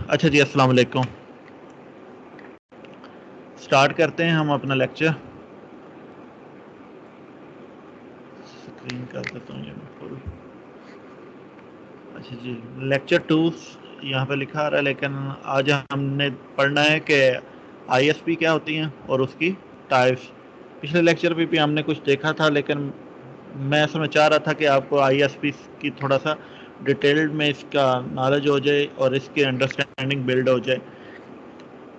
اچھا جی، السلام علیکم. سٹارٹ کرتے ہیں ہم اپنا لیکچر. اسکرین کر دیتا ہوں یہ. اچھا جی، لیکچر 2 یہاں پہ لکھا آ رہا ہے، لیکن آج ہم نے پڑھنا ہے کہ آئی ایس پی کیا ہوتی ہیں اور اس کی ٹائپس. پچھلے لیکچر بھی ہم نے کچھ دیکھا تھا، لیکن میں اصل میں چاہ رہا تھا کہ آپ کو آئی ایس پی کی تھوڑا سا ڈیٹیلڈ میں اس کا نالج ہو جائے اور اس کی انڈرسٹینڈنگ بلڈ ہو جائے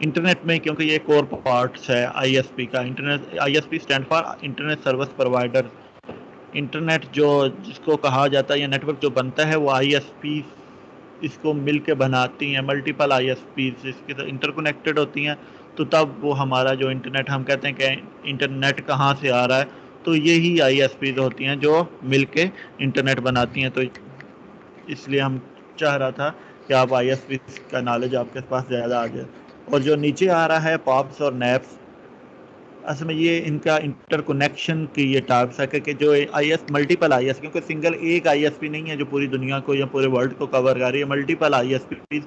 انٹرنیٹ میں، کیونکہ یہ کور پارٹس ہے آئی ایس پی کا. Internet, I S P stand for internet service provider. Internet جس کو کہا جاتا ہے یا نیٹ ورک جو بنتا ہے وہ آئی ایس پی اس کو مل کے بناتی ہیں. ملٹیپل آئی ایس پیز اس کے انٹر کنیکٹڈ ہوتی ہیں، تو تب وہ ہمارا جو انٹرنیٹ، ہم کہتے ہیں کہ انٹرنیٹ کہاں سے آ رہا ہے، تو یہی آئی ایس پیز ہوتی ہیں جو مل کے انٹرنیٹ بناتی ہیں. تو اس لیے ہم چاہ رہا تھا کہ آپ آئی ایس پی کا نالج آپ کے پاس زیادہ آ جائے. اور جو نیچے آ رہا ہے پاپس اور نیپس، اصل میں یہ ان کا انٹر کنیکشن کی یہ ٹائپس ہے کہ جو I S multiple I S, کیونکہ سنگل ایک آئی ایس پی نہیں ہے جو پوری دنیا کو یا پورے ورلڈ کو کور کر رہی ہے. ملٹیپل آئی ایس پی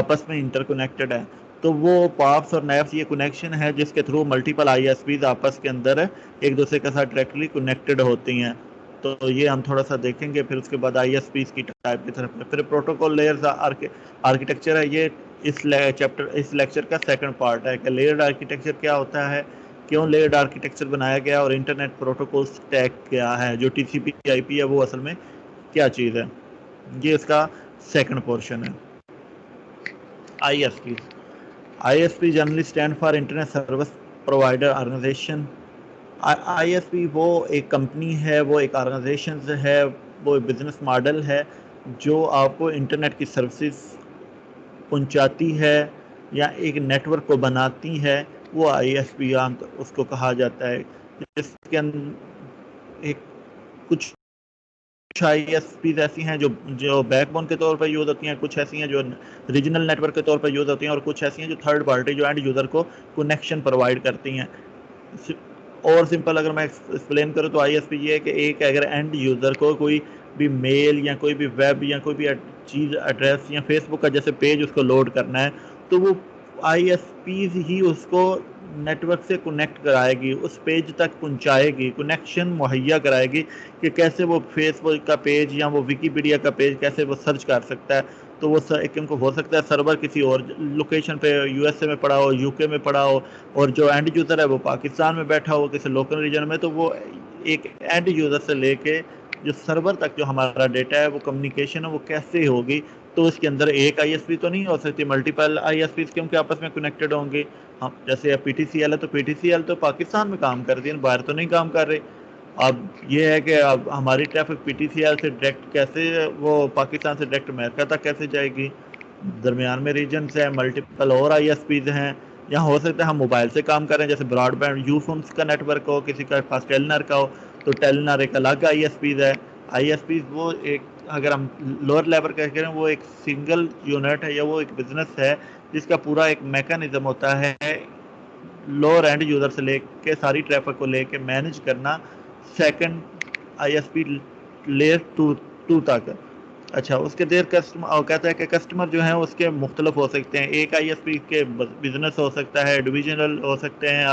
آپس میں انٹر کنیکٹڈ ہے. تو وہ پاپس اور نیپس یہ کنیکشن ہے جس کے through multiple I S Ps آپس کے اندر ایک دوسرے کے ساتھ ڈائریکٹلی کنیکٹڈ ہوتی ہیں. تو یہ ہم تھوڑا سا دیکھیں گے. پھر اس کے بعد آئی ایس پیز کی ٹائپ کی طرف، پھر پروٹوکول لیئرز آرکیٹیکچر ہے. یہ اس لیکچر کا سیکنڈ پارٹ ہے کہ لیئرڈ آرکیٹیکچر کیا ہوتا ہے، کیوں لیئرڈ آرکیٹیکچر بنایا گیا، اور انٹرنیٹ پروٹوکول اسٹیک کیا ہے. جو ٹی سی پی آئی پی ہے وہ اصل میں کیا چیز ہے، یہ اس کا سیکنڈ پورشن ہے. I S P, I S P generally stand for internet service provider organization. I S P وہ ایک کمپنی ہے، وہ ایک آرگنائزیشن ہے، وہ بزنس ماڈل ہے جو آپ کو انٹرنیٹ کی سروسز پہنچاتی ہے یا ایک نیٹ ورک کو بناتی ہے. وہ آئی ایس پی اس کو کہا جاتا ہے. جس کے ایک کچھ آئی ایس پیز ایسی ہیں جو بیک بون کے طور پر یوز ہوتی ہیں، کچھ ایسی ہیں جو ریجنل نیٹ ورک کے طور پر یوز ہوتی ہیں، اور کچھ ایسی ہیں جو تھرڈ پارٹی جو اینڈ یوزر کو کنیکشن پرووائڈ کرتی ہیں. اور سمپل اگر میں ایکسپلین کروں تو آئی ایس پی یہ ہے کہ ایک اگر اینڈ یوزر کو کوئی بھی میل یا کوئی بھی ویب یا کوئی بھی چیز ایڈریس یا فیس بک کا جیسے پیج اس کو لوڈ کرنا ہے، تو وہ آئی ایس پیز ہی اس کو نیٹ ورک سے کنیکٹ کرائے گی، اس پیج تک پہنچائے گی، کنیکشن مہیا کرائے گی کہ کیسے وہ فیس بک کا پیج یا وہ ویکیپیڈیا کا پیج کیسے وہ سرچ کر سکتا ہے. تو وہ ان کو ہو سکتا ہے سرور کسی اور لوکیشن پہ یو ایس اے میں پڑا ہو، یو کے میں پڑا ہو، اور جو اینڈ یوزر ہے وہ پاکستان میں بیٹھا ہو کسی لوکل ریجن میں. تو وہ ایک اینڈ یوزر سے لے کے جو سرور تک جو ہمارا ڈیٹا ہے وہ کمیونیکیشن ہے وہ کیسے ہوگی. تو اس کے اندر ایک آئی ایس پی تو نہیں ہو سکتی، ملٹیپل آئی ایس پیز کیونکہ آپس میں کنیکٹڈ ہوں گے. جیسے پی ٹی سی ایل ہے تو پی ٹی سی ایل تو پاکستان میں کام کرتی ہے، باہر تو نہیں کام کر رہی. اب یہ ہے کہ اب ہماری traffic P T C L سے ڈائریکٹ کیسے وہ پاکستان سے ڈائریکٹ امریکہ تک کیسے جائے گی. درمیان میں ریجنس ہیں، ملٹیپل اور آئی ایس پیز ہیں. یہاں ہو سکتا ہے ہم موبائل سے کام کریں، جیسے براڈ بینڈ یو فونس کا نیٹ ورک ہو، کسی کا پاس ٹیلنر کا ہو تو ٹیلنر ایک الگ آئی ایس پیز ہے. آئی ایس پیز وہ ایک، اگر ہم لوور لیول کا کریں، وہ ایک سنگل یونٹ ہے یا وہ ایک بزنس ہے جس کا پورا ایک میکانزم ہوتا ہے لوور اینڈ یوزر سے لے کے ساری ٹریفک کو لے کے مینج کرنا second I S P layer 2 تک. اچھا، اس کے دیر کہتا ہے کہ کسٹمر جو ہیں اس کے مختلف ہو سکتے ہیں. ایک آئی ایس پی کے بزنس ہو سکتا ہے، ڈویژنل ہو سکتے ہیں،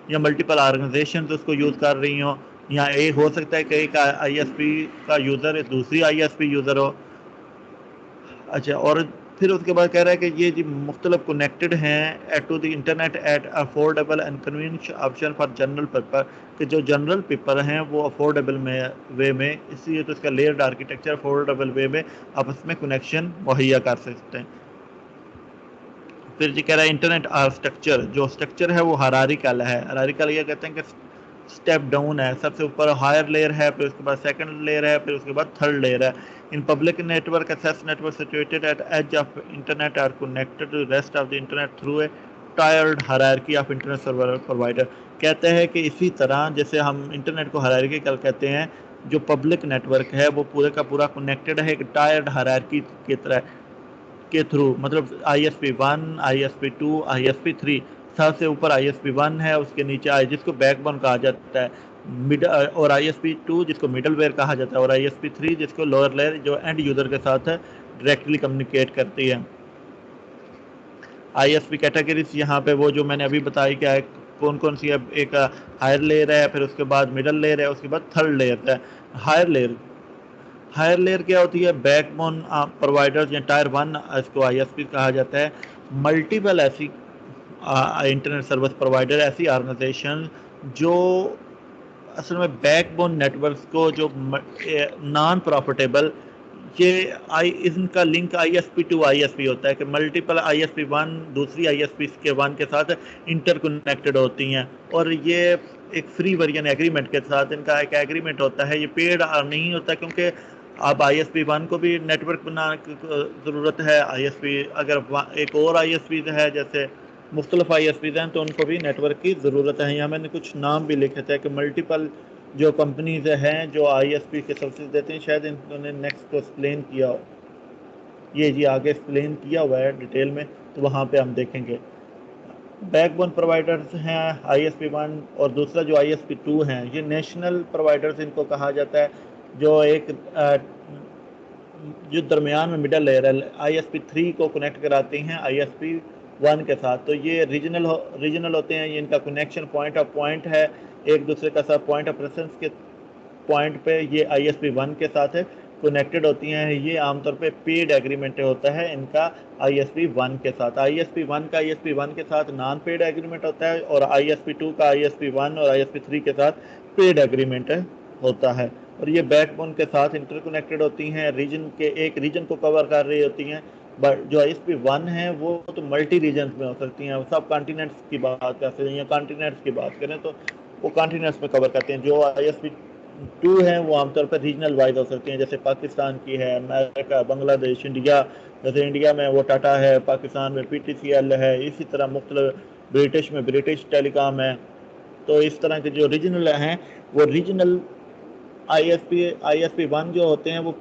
یا ملٹیپل آرگنائزیشنز اس کو یوز کر رہی ہوں، یا ایک ہو سکتا ہے کہ ایک آئی ایس پی کا یوزر دوسری آئی ایس پی یوزر ہو. اچھا، اور پھر اس کے بعد کہہ رہا ہے کہ یہ جو مختلف کنیکٹڈ ہیں at to the internet at affordable and convenient option for general paper, کہ جو جنرل پیپر ہیں وہ افورڈیبل وے میں، اس لیے تو اس کا لیئرڈ آرکیٹیکچر افورڈیبل وے میں آپس میں کنیکشن مہیا کر سکتے ہیں. پھر جی کہہ رہا ہے انٹرنیٹ آرکیٹیکچر، جو اسٹرکچر ہے وہ ہرارکل ہے. ہرارکل یہ کہتے ہیں کہ اسٹیپ ڈاؤن ہے، سب سے اوپر ہائر لیئر ہے، پھر اس کے بعد سیکنڈ لیئر ہے، پھر اس کے بعد تھرڈ لیئر ہے. In public network, access network situated at edge of internet are connected to the rest of the internet through a tiered hierarchy of internet server provider. کہتے ہیں کہ اسی طرح جیسے ہم انٹرنیٹ کو ہائرارکیکل کہتے ہیں، جو پبلک نیٹ ورک ہے وہ پورے کا پورا کنیکٹڈ ہے ایک ٹائرڈ ہائرارکی کی طرح کے تھرو. مطلب آئی ایس پی 1، آئی ایس پی 2، آئی ایس پی 3، سب سے اوپر آئی ایس پی 1 ہے، اس کے نیچے جس کو بیک بون کہا جاتا ہے، اور آئی ایس پی 2 جس کو مڈل ویئر کہا جاتا ہے، اور آئی ایس پی 3 جس کو لوور لیئر جو اینڈ یوزر کے ساتھ ڈائریکٹلی کمیونیکیٹ کرتی ہے. ISP कैटेगरीज यहाँ पे वो जो मैंने अभी बताई क्या है, कौन कौन सी है, एक हायर लेयर है, फिर उसके बाद मिडल लेयर है, उसके बाद थर्ड लेयर है। हायर लेयर क्या होती है, बैकबोन प्रोवाइडर्स या टायर 1 इसको ISP कहा जाता है। मल्टीपल ऐसी इंटरनेट सर्विस प्रोवाइडर, ऐसी ऑर्गेनाइजेशन जो असल में बैकबोन नेटवर्क्स को जो नॉन प्रॉफिटेबल, ये इनका लिंक ISP टू ISP होता है कि मल्टीपल ISP 1 दूसरी ISP के 1 के साथ इंटरकनेक्टेड होती हैं, और ये एक फ्री वर्जन एग्रीमेंट के साथ इनका एक एग्रीमेंट होता है। ये पेड नहीं होता, क्योंकि अब ISP 1 को भी नेटवर्क बनाने की ज़रूरत है। ISP अगर एक और ISP है, जैसे मुख्तलिफ ISPs हैं, तो उनको भी नेटवर्क की ज़रूरत है। यहाँ मैंने कुछ नाम भी लिखे थे कि मल्टीपल जो कंपनीज हैं जो ISP के सर्विसेज देते हैं, शायद इन्होंने नेक्स्ट को एक्सप्लेन किया हो, ये जी आगे एक्सप्लेन किया हुआ है डिटेल में, तो वहाँ पे हम देखेंगे। बैकबोन प्रोवाइडर्स हैं ISP 1, और दूसरा जो ISP 2 हैं, ये नेशनल प्रोवाइडर्स इनको कहा जाता है, जो एक जो दरमियान में मिडल लेयर है। ISP 3 को कनेक्ट कराते हैं ISP 1 के साथ, तो ये रीजनल होते हैं। ये इनका कनेक्शन पॉइंट ऑफ पॉइंट है एक दूसरे का साथ, पॉइंट ऑफ प्रेजेंस के पॉइंट पे ये ISP 1 के साथ कनेक्टेड होती हैं। ये आमतौर पे पेड एग्रीमेंट होता है इनका ISP 1 के साथ। ISP 1 का ISP 1 के साथ नॉन पेड एग्रीमेंट होता है, और ISP 2 का ISP 1 और ISP 3 के साथ पेड एग्रीमेंट होता है। और ये बैकबोन के साथ इंटरकनेक्टेड होती हैं, रीजन के एक रीजन को कवर कर रही होती हैं। बट जो ISP 1 है वो तो मल्टी रीजन्स में हो सकती हैं, सब कॉन्टिनेंट्स की बात करते हैं, या कॉन्टिनेंट्स की बात करें तो वो कॉन्टिनेंट्स में कवर करते हैं। जो ISP 2 हैं वो आमतौर पर रीजनल वाइज हो सकती हैं, जैसे पाकिस्तान की है, अमेरिका, बांग्लादेश, इंडिया। जैसे इंडिया में वो टाटा है, पाकिस्तान में PTCL है, इसी तरह मुख्तलिफ ब्रिटिश में ब्रिटिश टेलीकॉम है। तो इस तरह के जो रीजनल हैं वो रीजनल ISP 1 जो होते हैं वो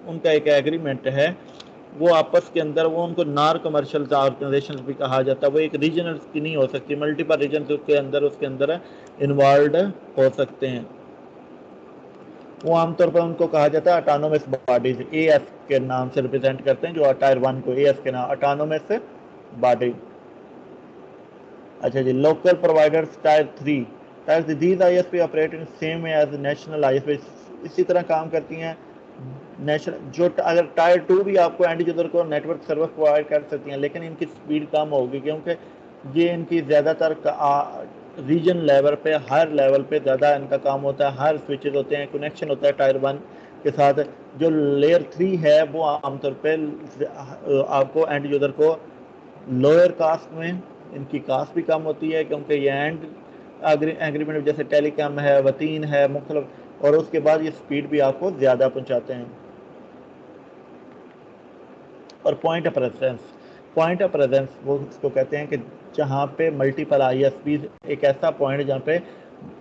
उनका एक एग्रीमेंट है, वो आपस के अंदर वो उनको नॉन कमर्शियल ऑर्गेनाइजेशन भी कहा जाता है। वो एक रीजनल की नहीं हो सकती, मल्टीपल रीजन के अंदर उसके अंदर इन्वॉल्व हो सकते हैं। वो आमतौर पर उनको कहा जाता है ऑटोनोमस बॉडीज, AS के नाम से रिप्रेजेंट करते हैं, जो टायर 1 को AS के नाम, ऑटोनोमस बॉडी। अच्छा जी, local providers tier 3, these ISP operate in same as national ISP, इसी तरह काम करती हैं नेशनल। जो अगर टायर 2 भी आपको एंड यूजर को नेटवर्क सर्विस प्रोवाइड कर सकती हैं, लेकिन इनकी स्पीड कम होगी, क्योंकि ये इनकी ज़्यादातर रीजन लेवल पे, हर लेवल पे ज़्यादा इनका काम होता है, हर स्विचेस होते हैं, कनेक्शन होता है टायर 1 के साथ। जो लेयर 3 है वो आमतौर पे आपको एंड यूज़र को लोअर कास्ट में, इनकी कास्ट भी कम होती है, क्योंकि ये एंड एग्रीमेंट जैसे टेलीकॉम है, वतीन है, मुख्तलिफ, और उसके बाद ये स्पीड भी आपको ज़्यादा पहुँचाते हैं। और पॉइंट ऑफ प्रेजेंस वो इसको कहते हैं कि जहाँ पे मल्टीपल ISPs, एक ऐसा पॉइंट जहाँ पे,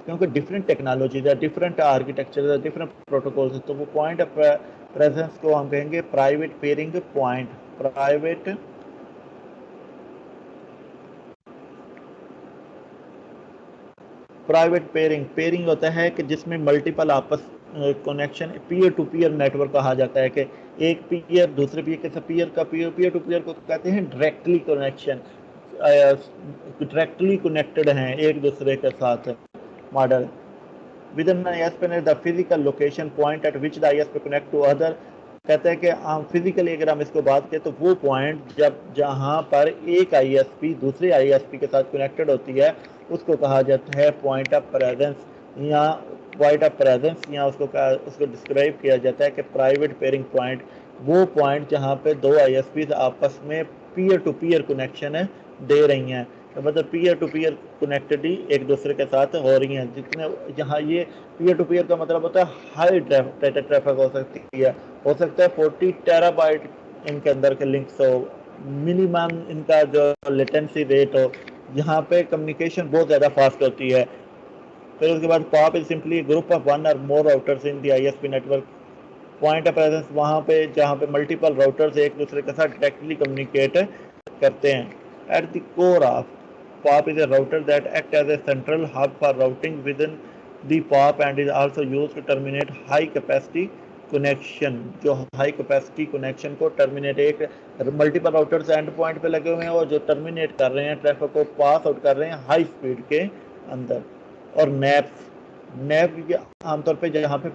क्योंकि डिफरेंट टेक्नोलॉजीज है, डिफरेंट आर्किटेक्चर है, डिफरेंट प्रोटोकॉल्स है, तो वो पॉइंट ऑफ प्रेजेंस को हम कहेंगे private peering point. Private peering होता है कि जिसमें मल्टीपल आपस connection, peer to peer network कहा जाता है, कि एक पीयर दूसरे पीयर के साथ, पीयर टू पीयर को कहते हैं डायरेक्टली कनेक्शन, डायरेक्टली कनेक्टेड हैं एक दूसरे के साथ model. Within ISP the physical location point at which the ISP connect to other, कहते हैं कि हम फिजिकली अगर हम इसको बात करें तो वो पॉइंट जब जहाँ पर एक ISP दूसरे ISP के साथ कनेक्टेड होती है उसको कहा जाता है पॉइंट ऑफ प्रेजेंस, या उसको डिस्क्राइब किया जाता है कि प्राइवेट पेयरिंग पॉइंट, वो पॉइंट जहाँ पे दो ISPs आपस में पीयर टू पीयर कनेक्शन दे रही हैं, तो मतलब पीयर टू पीयर कनेक्टिविटी एक दूसरे के साथ हो रही हैं। जितने जहाँ ये पीयर टू पीयर का मतलब होता है हाई डाटा ट्रैफिक हो सकती है, हो सकता है 40 टेराबाइट इनके अंदर के लिंक्स हो, मिनिमम इनका जो लेटेंसी रेट हो, यहाँ पे कम्युनिकेशन बहुत ज़्यादा फास्ट होती है। फिर उसके बाद POP is simply group of one और more routers in the ISP network. Point of presence वहाँ पे जहाँ पे मल्टीपल राउटर्स एक दूसरे के साथ डायरेक्टली कम्युनिकेट करते हैं। At the core of POP is a router that acts as a central hub for routing within the POP and is also used to terminate high capacity connection جو high capacity connection کو terminate, ایک multiple routers and point پہ لگے ہوئے ہیں اور جو terminate کر رہے ہیں ٹریفک کو پاس آؤٹ کر رہے ہیں ہائی اسپیڈ کے اندر. اور نیپ عام طور پہ جہاں پہ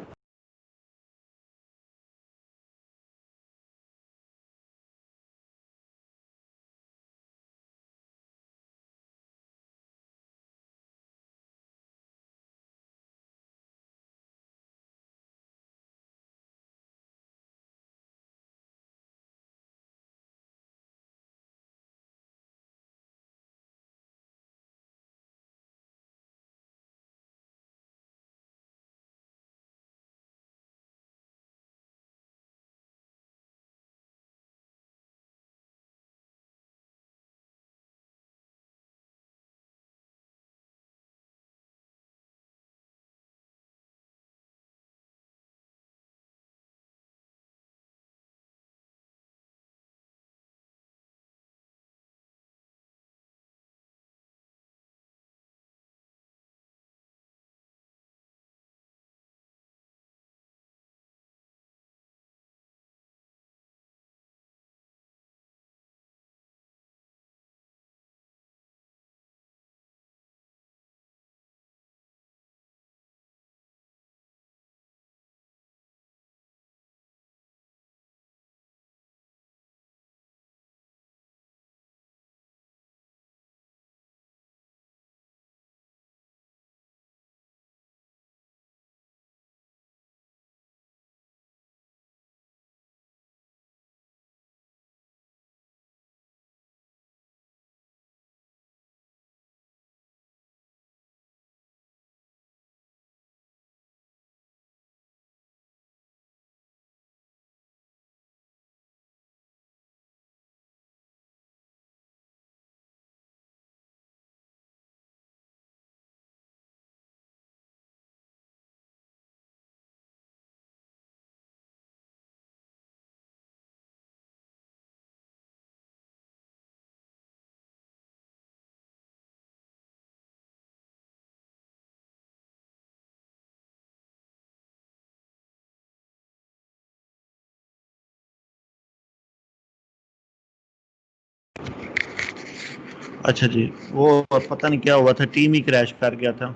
اچھا جی وہ پتہ نہیں کیا ہوا تھا، ٹیم ہی کریش کر گیا تھا.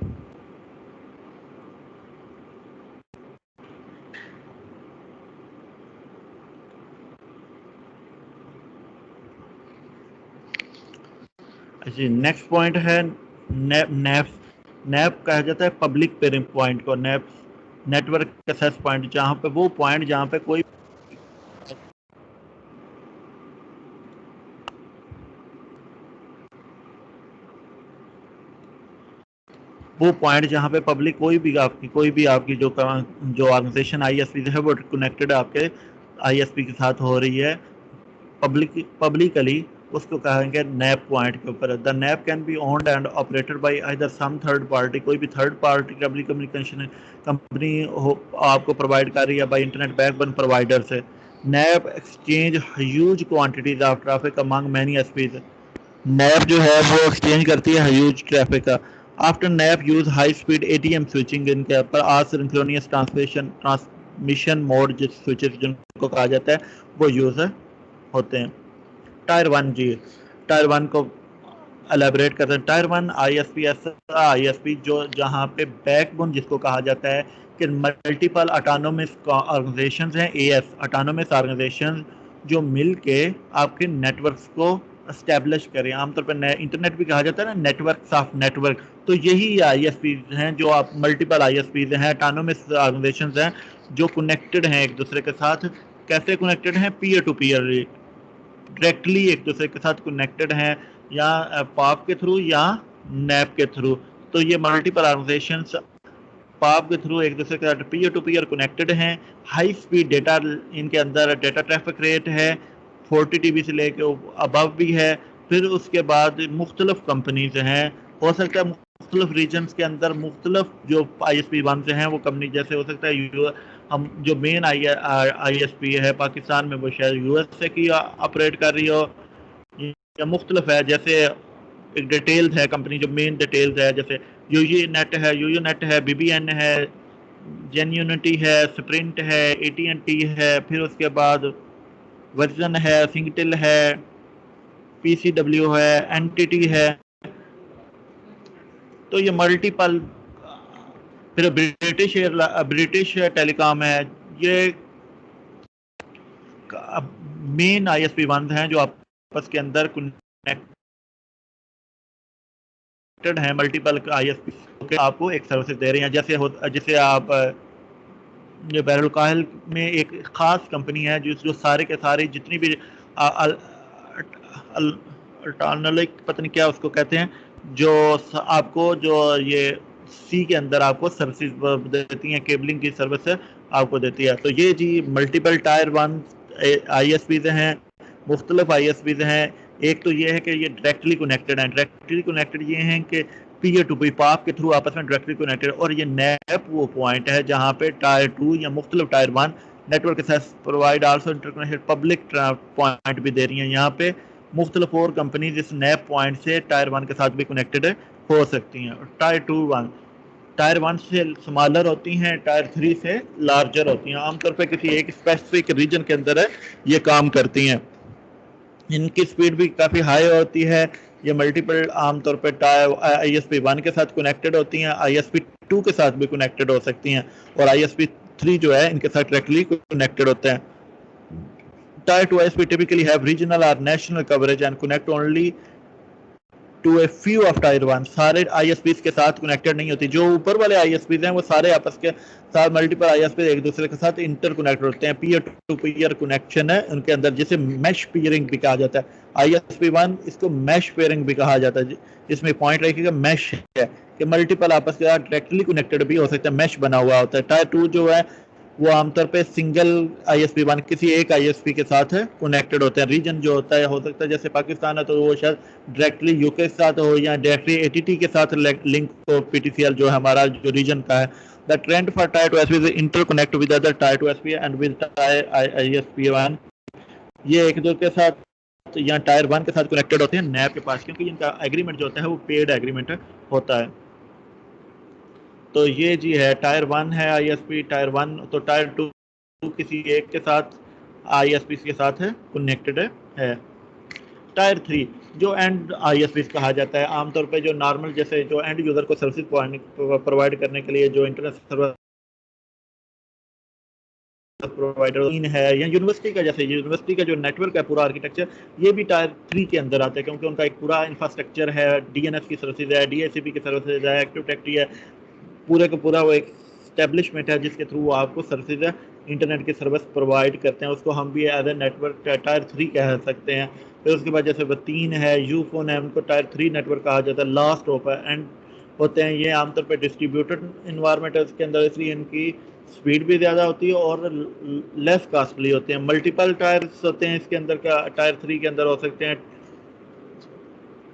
جی نیکسٹ پوائنٹ ہے نیپ کہا جاتا ہے پبلک پیرنگ پوائنٹ کو، نیٹ ورک ایکسیس پوائنٹ، جہاں پہ وہ پوائنٹ جہاں پہ کوئی پبلک کوئی بھی آپ کی جو آرگنائزیشن آئی ایس پی ہے وہ کنیکٹڈ آپ کے آئی ایس پی کے ساتھ ہو رہی ہے پبلکلی، اس کو کہیں گے نیپ پوائنٹ کے اوپر. The NAP can be owned and operated by either some third party, کوئی بھی تھرڈ پارٹی کمیونیکیشن کمپنی آپ کو پرووائڈ کر رہی ہے by internet backbone provider سے. NAP exchange huge quantities of traffic among many ISPs. NAP جو ہے وہ ایکسچینج کرتی ہے ہیوج ٹریفک کا. After NAP use high speed A T M switching ان کے پر آسنکرونیس ٹرانسمیشن موڈ جس سوئچز جن کو کہا جاتا ہے وہ یوز ہوتے ہیں. ٹائر 1 جی ٹائر 1 کو الیبریٹ کرتے ہیں. ٹائر 1 آئی ایس پی جو جہاں پہ بیک بون جس کو کہا جاتا ہے کہ ملٹیپل اٹانومس آرگنائزیشنز ہیں، اے ایس اٹانومس آرگنائزیشنز جو مل کے آپ کے نیٹ ورکس کو اسٹیبلش کریں. عام طور پہ انٹرنیٹ بھی کہا جاتا ہے نا network of network, تو یہی آئی ایس پیز ہیں جو آپ ملٹیپل آئی ایس پیز ہیں، اٹانومس آرگنائزیشنز ہیں جو کنیکٹڈ ہیں ایک دوسرے کے ساتھ. کیسے کنیکٹڈ ہیں؟ پیئر ٹو پیئر، ڈائریکٹلی ایک دوسرے کے ساتھ کنیکٹڈ ہیں، یا پاپ کے تھرو یا نیپ کے تھرو. تو یہ ملٹیپل آرگنائزیشنز پاپ کے تھرو ایک دوسرے کے ساتھ پیئر ٹو پیئر کنیکٹڈ ہیں. ہائی اسپیڈ ڈیٹا ان کے اندر ڈیٹا ٹریفک ریٹ ہے 40 ٹی بی سے لے کے ابو بھی ہے. پھر اس کے بعد مختلف کمپنیز ہیں، ہو سکتا ہے مختلف ریجنز کے اندر مختلف جو آئی ایس پی ون سے ہیں وہ کمپنی، جیسے ہو سکتا ہے ہم جو مین آئی ایس پی ہے پاکستان میں وہ شاید یو ایس سے کی آپریٹ کر رہی ہو، یا مختلف ہے. جیسے ایک ڈیٹیلز ہے کمپنی جو مین ڈیٹیلز ہے، جیسے یو نیٹ ہے، یو نیٹ ہے، بی بی این ہے، जेन्यूनिटी है, स्प्रिंट है, AT&T है, फिर उसके बाद वर्जन है, सिंगटेल है, PCW है, एनटीटी है। तो ये मल्टीपल, फिर ब्रिटिश टेलीकॉम है। ये मेन ISP वन हैं जो आपस के अंदर कनेक्टेड हैं। मल्टीपल ISP आपको एक सर्विसेज दे रही हैं। जैसे आप ये बहरुल में एक खास कंपनी है जो सारे के सारे जितनी भी अल्टरनेटिव पता नहीं क्या उसको कहते हैं, जो आपको जो ये सी के अंदर आपको सर्विसेज देती हैं, केबलिंग की सर्विस आपको देती है। तो ये जी मल्टीपल टायर वन ISPs हैं, मुख्तलिफ ISPs हैं। एक तो ये है कि ये डायरेक्टली कनेक्टेड हैं। डायरेक्टली कनेक्टेड ये हैं कि पीयर टू पी पाप के थ्रू आपस में डायरेक्टली कनेक्टेड। और ये नैप वो पॉइंट है जहाँ पे टायर 2 या मुख्तलिफ टायर 1 नेटवर्क के साथ provide also interconnected public point भी दे रही हैं। यहाँ पे मुख्तलिफ और कंपनीज इस नैप पॉइंट से टायर 1 के साथ भी कनेक्टेड हो सकती हैं। टायर 1 से स्मॉलर होती हैं, टायर 3 से लार्जर होती हैं। आमतौर पे किसी एक स्पेसिफिक रीजन के अंदर ये काम करती हैं। इनकी स्पीड भी काफ़ी हाई होती है। ये मल्टीपल आमतौर पे टायर ISP 1 के साथ कनेक्टेड होती हैं, ISP 2 के साथ भी कनेक्टेड हो सकती हैं, और ISP 3 जो है इनके साथ डायरेक्टली कनेक्टेड होते हैं। Tyre 2 ISP typically have regional or national coverage and connect only to a few of tyre 1। सारे ISPs के साथ कनेक्टेड नहीं होती। जो ऊपर वाले ISPs हैं वो सारे आपस के साथ मल्टीपल ISPs एक दूसरे के साथ इंटर कनेक्ट होते हैं। पीयर टू पीयर कनेक्शन है उनके अंदर, जिसे मैश पेयरिंग भी कहा जाता है। ISP 1 इसको मैश पेयरिंग भी कहा जाता है। इसमें पॉइंट रखिएगा मैश है कि मल्टीपल आपस के साथ डायरेक्टली कनेक्टेड भी हो सकता है, मैश बना हुआ होता है। टायर 2 जो है वो आमतौर पे सिंगल ISP 1 किसी एक ISP के साथ कनेक्टेड होते हैं। रीजन जो होता है हो सकता है जैसे पाकिस्तान है तो वो शायद डायरेक्टली UK के साथ हो या डायरेक्टली ATT के साथ लिंक हो, PTCL जो हमारा जो रीजन का है। The trend for tyre 2 ISP is interconnect with other tyre 2 ISP and with tyre ISP 1। ये एक दूसरे के साथ या टायर 1 के साथ कनेक्टेड होते हैं नैप के पास, क्योंकि इनका एग्रीमेंट जो होता है वो पेड एग्रीमेंट होता है। तो ये जी है टायर 1 है ISP टायर 1। तो टायर 2 किसी एक के साथ ISP के साथ है कनेक्टेड है। टायर 3 जो एंड ISP कहा जाता है। आमतौर पे जो नॉर्मल जैसे जो एंड यूज़र को सर्विस प्रोवाइड करने के लिए जो इंटरनेट सर्विस प्रोवाइडर है, या यूनिवर्सिटी का, जैसे यूनिवर्सिटी का जो नेटवर्क है पूरा आर्किटेक्चर, ये भी टायर 3 के अंदर आता है, क्योंकि उनका एक पूरा इंफ्रास्ट्रक्चर है। DNS की सर्विसेज है, DHCP की सर्विसेज है, एक्टिव डायरेक्टरी है, पूरे का पूरा वो एक स्टैब्लिशमेंट है जिसके थ्रू आपको सर्विसेज इंटरनेट की सर्विस प्रोवाइड करते हैं। उसको हम भी एज ए नेटवर्क टायर 3 कह सकते हैं। फिर उसके बाद जैसे W3 है, यूफोन है, उनको टायर 3 नेटवर्क कहा जाता है। लास्ट ऑफ एंड होते हैं ये आमतौर पर डिस्ट्रीब्यूटेड इन्वायरमेंट है उसके अंदर, इसलिए इनकी स्पीड भी ज़्यादा होती है और लेस कास्टली होते हैं। मल्टीपल टायर्स होते हैं इसके अंदर का, टायर 3 के अंदर हो सकते हैं।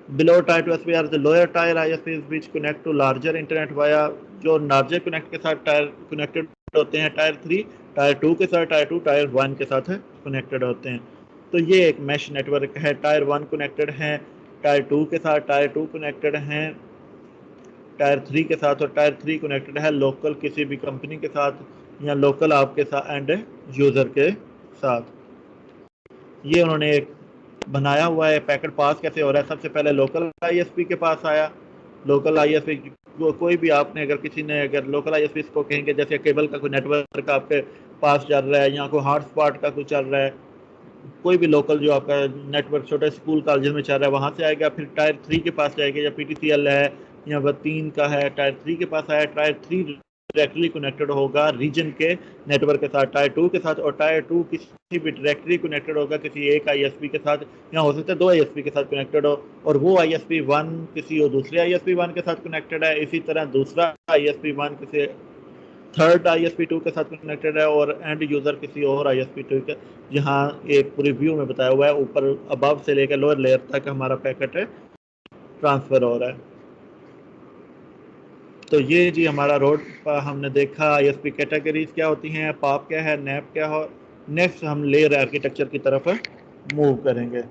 Below tier 2 ISP are the lower tier ISPs which connect to larger internet via, जो larger connect के साथ टायर कनेक्टेड होते हैं टायर 3, टायर 2 के साथ, टायर 2 टायर 1 के साथ कनेक्टेड होते हैं। तो ये एक मैश नेटवर्क है। टायर 1 कनेक्टेड हैं टायर 2 के साथ, टायर 2 कनेक्टेड हैं टायर 3 के साथ, और टायर 3 कनेक्टेड है लोकल किसी भी कंपनी के साथ या लोकल आपके साथ एंड यूज़र के साथ। ये उन्होंने एक बनाया हुआ है। पैकेट पास कैसे हो रहा है, सबसे पहले लोकल ISP के पास आया। लोकल ISP कोई भी आपने अगर किसी ने अगर लोकल ISP को कहेंगे, जैसे केबल का कोई नेटवर्क आपके पास चल रहा है या कोई हॉटस्पॉट का कोई चल रहा है, कोई भी लोकल जो आपका नेटवर्क छोटे स्कूल कॉलेज में चल रहा है वहाँ से आएगा। फिर टायर 3 के पास जाएगा, या PTCL है या W3 का है, टायर 3 के पास आया। टायर 3 डायरेक्टली कनेक्टेड होगा रीजन के नेटवर्क के साथ टायर 2 के साथ, और टायर 2 किसी भी डायरेक्टली कनेक्टेड होगा किसी एक ISP के साथ, या हो सकता है 2 ISP के साथ कनेक्टेड हो, और वो ISP 1 किसी और दूसरे ISP 1 के साथ कनेक्टेड है। इसी तरह दूसरा ISP 1 किसी थर्ड ISP 2 के साथ कनेक्टेड है, और एंड यूज़र किसी और ISP 2 के। यहाँ एक पूरी व्यू में बताया हुआ है, ऊपर अबव से लेकर लोअर लेयर तक हमारा पैकेट ट्रांसफ़र हो रहा है। तो ये जी हमारा रोड पर हमने देखा ISP कैटेगरीज क्या होती हैं, पाप क्या है, नैप क्या हो। नेक्स्ट हम लेयर आर्किटेक्चर की तरफ मूव करेंगे।